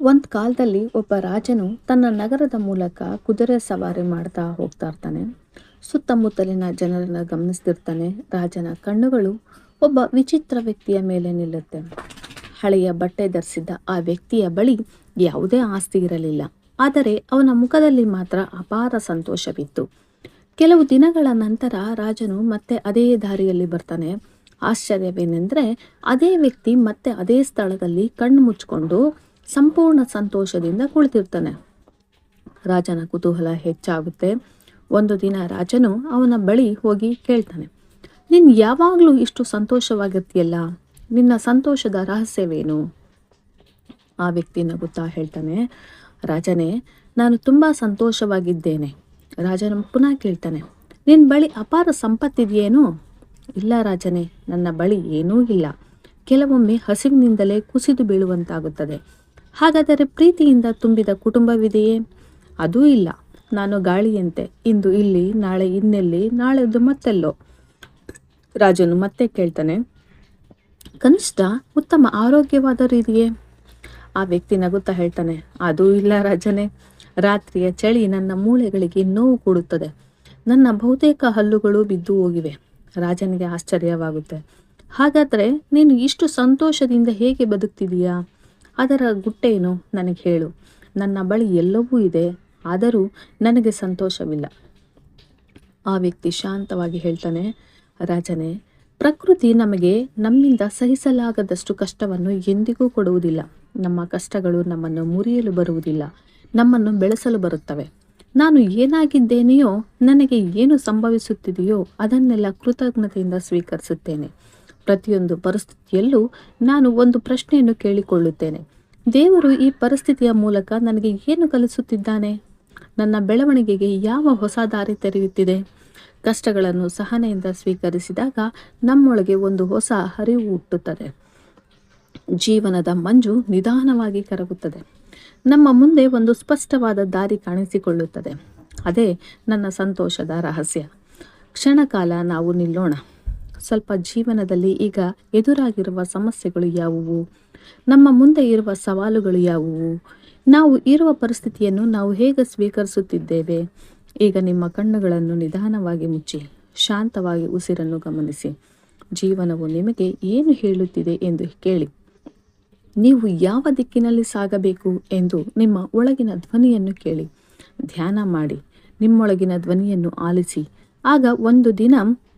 ಒಂದು ಕಾಲದಲ್ಲಿ ಒಬ್ಬ ರಾಜನು ತನ್ನ ನಗರದ ಮೂಲಕ ಕುದುರೆ ಸವಾರಿ ಮಾಡ್ತಾ ಹೋಗ್ತಾ ಇರ್ತಾನೆ. ಸುತ್ತಮುತ್ತಲಿನ ಜನರನ್ನ ಗಮನಿಸ್ತಿರ್ತಾನೆ. ರಾಜನ ಕಣ್ಣುಗಳು ಒಬ್ಬ ವಿಚಿತ್ರ ವ್ಯಕ್ತಿಯ ಮೇಲೆ ನಿಲ್ಲುತ್ತೆ. ಹಳೆಯ ಬಟ್ಟೆ ಧರಿಸಿದ್ದ ಆ ವ್ಯಕ್ತಿಯ ಬಳಿ ಯಾವುದೇ ಆಸ್ತಿ ಇರಲಿಲ್ಲ, ಆದರೆ ಅವನ ಮುಖದಲ್ಲಿ ಮಾತ್ರ ಅಪಾರ ಸಂತೋಷವಿತ್ತು. ಕೆಲವು ದಿನಗಳ ನಂತರ ರಾಜನು ಮತ್ತೆ ಅದೇ ದಾರಿಯಲ್ಲಿ ಬರ್ತಾನೆ. ಆಶ್ಚರ್ಯವೇನೆಂದರೆ, ಅದೇ ವ್ಯಕ್ತಿ ಮತ್ತೆ ಅದೇ ಸ್ಥಳದಲ್ಲಿ ಕಣ್ಣು ಮುಚ್ಕೊಂಡು ಸಂಪೂರ್ಣ ಸಂತೋಷದಿಂದ ಕುಳಿತಿರ್ತಾನೆ. ರಾಜನ ಕುತೂಹಲ ಹೆಚ್ಚಾಗುತ್ತೆ. ಒಂದು ದಿನ ರಾಜನು ಅವನ ಬಳಿ ಹೋಗಿ ಕೇಳ್ತಾನೆ, ನೀನು ಯಾವಾಗಲೂ ಇಷ್ಟು ಸಂತೋಷವಾಗಿರ್ತೀಯಲ್ಲ, ನಿನ್ನ ಸಂತೋಷದ ರಹಸ್ಯವೇನು? ಆ ವ್ಯಕ್ತಿ ನಗುತ್ತಾ ಹೇಳ್ತಾನೆ, ರಾಜನೇ, ನಾನು ತುಂಬ ಸಂತೋಷವಾಗಿದ್ದೇನೆ. ರಾಜನು ಪುನಃ ಕೇಳ್ತಾನೆ, ನಿನ್ನ ಬಳಿ ಅಪಾರ ಸಂಪತ್ತಿದೆಯೇನು? ಇಲ್ಲ ರಾಜನೇ, ನನ್ನ ಬಳಿ ಏನೂ ಇಲ್ಲ. ಕೆಲವೊಮ್ಮೆ ಹಸಿವಿನಿಂದಲೇ ಕುಸಿದು ಬೀಳುವಂತಾಗುತ್ತದೆ. ಹಾಗಾದರೆ ಪ್ರೀತಿಯಿಂದ ತುಂಬಿದ ಕುಟುಂಬವಿದೆಯೇ? ಅದೂ ಇಲ್ಲ. ನಾನು ಗಾಳಿಯಂತೆ, ಇಂದು ಇಲ್ಲಿ, ನಾಳೆ ಇನ್ನೆಲ್ಲಿ, ನಾಳೆದು ಮತ್ತೆಲ್ಲೋ. ರಾಜನು ಮತ್ತೆ ಕೇಳ್ತಾನೆ, ಕನಿಷ್ಠ ಉತ್ತಮ ಆರೋಗ್ಯವಾದವರಿದೆಯೇ? ಆ ವ್ಯಕ್ತಿ ನಗುತ್ತಾ ಹೇಳ್ತಾನೆ, ಅದೂ ಇಲ್ಲ ರಾಜನೇ. ರಾತ್ರಿಯ ಚಳಿ ನನ್ನ ಮೂಳೆಗಳಿಗೆ ನೋವು ಕೊಡುತ್ತದೆ. ನನ್ನ ಬಹುತೇಕ ಹಲ್ಲುಗಳು ಬಿದ್ದು ಹೋಗಿವೆ. ರಾಜನಿಗೆ ಆಶ್ಚರ್ಯವಾಗುತ್ತೆ. ಹಾಗಾದರೆ ನೀನು ಇಷ್ಟು ಸಂತೋಷದಿಂದ ಹೇಗೆ ಬದುಕ್ತಿದೀಯಾ? ಅದರ ಗುಟ್ಟೇನು ನನಗೆ ಹೇಳು. ನನ್ನ ಬಳಿ ಎಲ್ಲವೂ ಇದೆ, ಆದರೂ ನನಗೆ ಸಂತೋಷವಿಲ್ಲ. ಆ ವ್ಯಕ್ತಿ ಶಾಂತವಾಗಿ ಹೇಳ್ತಾನೆ, ರಾಜನೇ, ಪ್ರಕೃತಿ ನಮಗೆ ನಮ್ಮಿಂದ ಸಹಿಸಲಾಗದಷ್ಟು ಕಷ್ಟವನ್ನು ಎಂದಿಗೂ ಕೊಡುವುದಿಲ್ಲ. ನಮ್ಮ ಕಷ್ಟಗಳು ನಮ್ಮನ್ನು ಮುರಿಯಲು ಬರುವುದಿಲ್ಲ, ನಮ್ಮನ್ನು ಬೆಳೆಸಲು ಬರುತ್ತವೆ. ನಾನು ಏನಾಗಿದ್ದೇನೆಯೋ, ನನಗೆ ಏನು ಸಂಭವಿಸುತ್ತಿದೆಯೋ ಅದನ್ನೆಲ್ಲ ಕೃತಜ್ಞತೆಯಿಂದ ಸ್ವೀಕರಿಸುತ್ತೇನೆ. ಪ್ರತಿಯೊಂದು ಪರಿಸ್ಥಿತಿಯಲ್ಲೂ ನಾನು ಒಂದು ಪ್ರಶ್ನೆಯನ್ನು ಕೇಳಿಕೊಳ್ಳುತ್ತೇನೆ. ದೇವರು ಈ ಪರಿಸ್ಥಿತಿಯ ಮೂಲಕ ನನಗೆ ಏನು ಕಲಿಸುತ್ತಿದ್ದಾನೆ? ನನ್ನ ಬೆಳವಣಿಗೆಗೆ ಯಾವ ಹೊಸ ದಾರಿ ತೆರೆಯುತ್ತಿದೆ? ಕಷ್ಟಗಳನ್ನು ಸಹನೆಯಿಂದ ಸ್ವೀಕರಿಸಿದಾಗ ನಮ್ಮೊಳಗೆ ಒಂದು ಹೊಸ ಹರಿವು ಹುಟ್ಟುತ್ತದೆ. ಜೀವನದ ಮಂಜು ನಿಧಾನವಾಗಿ ಕರಗುತ್ತದೆ. ನಮ್ಮ ಮುಂದೆ ಒಂದು ಸ್ಪಷ್ಟವಾದ ದಾರಿ ಕಾಣಿಸಿಕೊಳ್ಳುತ್ತದೆ. ಅದೇ ನನ್ನ ಸಂತೋಷದ ರಹಸ್ಯ. ಕ್ಷಣಕಾಲ ನಾವು ನಿಲ್ಲೋಣ. ಸ್ವಲ್ಪ ಜೀವನದಲ್ಲಿ ಈಗ ಎದುರಾಗಿರುವ ಸಮಸ್ಯೆಗಳು ಯಾವುವು? ನಮ್ಮ ಮುಂದೆ ಇರುವ ಸವಾಲುಗಳು ಯಾವುವು? ನಾವು ಇರುವ ಪರಿಸ್ಥಿತಿಯನ್ನು ನಾವು ಹೇಗೆ ಸ್ವೀಕರಿಸುತ್ತಿದ್ದೇವೆ? ಈಗ ನಿಮ್ಮ ಕಣ್ಣುಗಳನ್ನು ನಿಧಾನವಾಗಿ ಮುಚ್ಚಿ ಶಾಂತವಾಗಿ ಉಸಿರನ್ನು ಗಮನಿಸಿ. ಜೀವನವು ನಿಮಗೆ ಏನು ಹೇಳುತ್ತಿದೆ ಎಂದು ಕೇಳಿ. ನೀವು ಯಾವ ದಿಕ್ಕಿನಲ್ಲಿ ಸಾಗಬೇಕು ಎಂದು ನಿಮ್ಮ ಒಳಗಿನ ಧ್ವನಿಯನ್ನು ಕೇಳಿ. ಧ್ಯಾನ ಮಾಡಿ ನಿಮ್ಮೊಳಗಿನ ಧ್ವನಿಯನ್ನು ಆಲಿಸಿ. ಆಗ ಒಂದು ದಿನ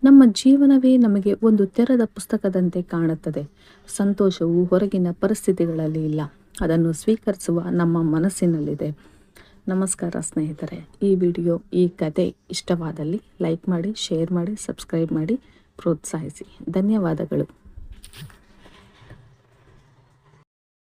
ನಮ್ಮ ಜೀವನವೇ ನಮಗೆ ಒಂದು ತೆರೆದ ಪುಸ್ತಕದಂತೆ ಕಾಣುತ್ತದೆ. ಸಂತೋಷವು ಹೊರಗಿನ ಪರಿಸ್ಥಿತಿಗಳಲ್ಲಿ ಇಲ್ಲ, ಅದನ್ನು ಸ್ವೀಕರಿಸುವ ನಮ್ಮ ಮನಸ್ಸಿನಲ್ಲಿದೆ. ನಮಸ್ಕಾರ ಸ್ನೇಹಿತರೆ, ಈ ವಿಡಿಯೋ, ಈ ಕತೆ ಇಷ್ಟವಾದಲ್ಲಿ ಲೈಕ್ ಮಾಡಿ, ಶೇರ್ ಮಾಡಿ, ಸಬ್ಸ್ಕ್ರೈಬ್ ಮಾಡಿ, ಪ್ರೋತ್ಸಾಹಿಸಿ. ಧನ್ಯವಾದಗಳು.